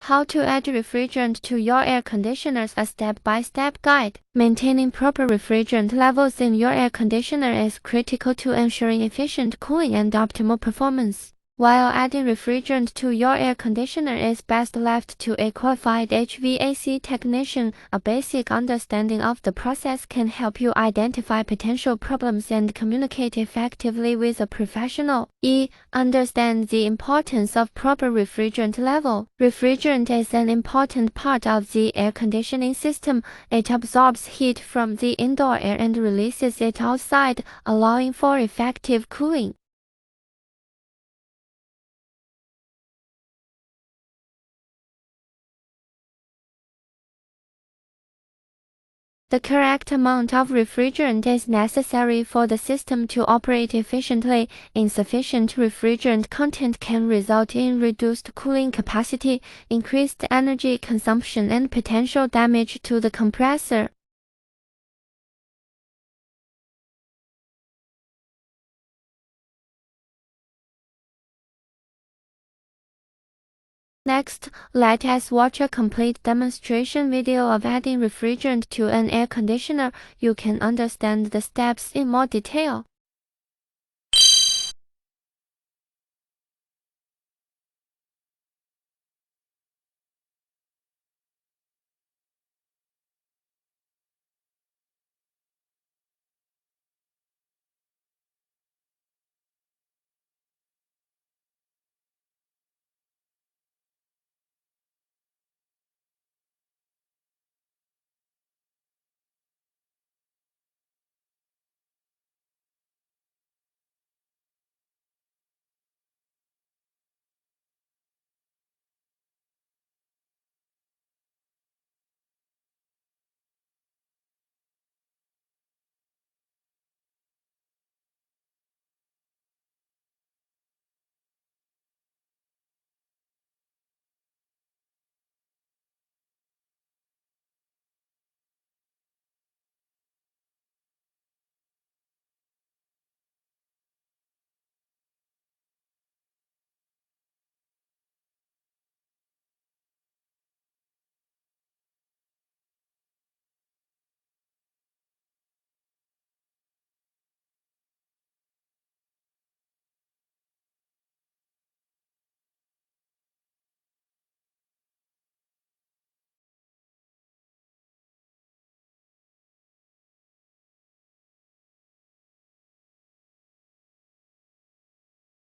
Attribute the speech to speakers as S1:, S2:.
S1: How to add refrigerant to your air conditioners, a step-by-step guide. Maintaining proper refrigerant levels in your air conditioner is critical to ensuring efficient cooling and optimal performance. While adding refrigerant to your air conditioner is best left to a qualified HVAC technician, a basic understanding of the process can help you identify potential problems and communicate effectively with a professional. Understand the importance of proper refrigerant level. Refrigerant is an important part of the air conditioning system. It absorbs heat from the indoor air and releases it outside, allowing for effective cooling. The correct amount of refrigerant is necessary for the system to operate efficiently. Insufficient refrigerant content can result in reduced cooling capacity, increased energy consumption, and potential damage to the compressor. Next, let us watch a complete demonstration video of adding refrigerant to an air conditioner. You can understand the steps in more detail.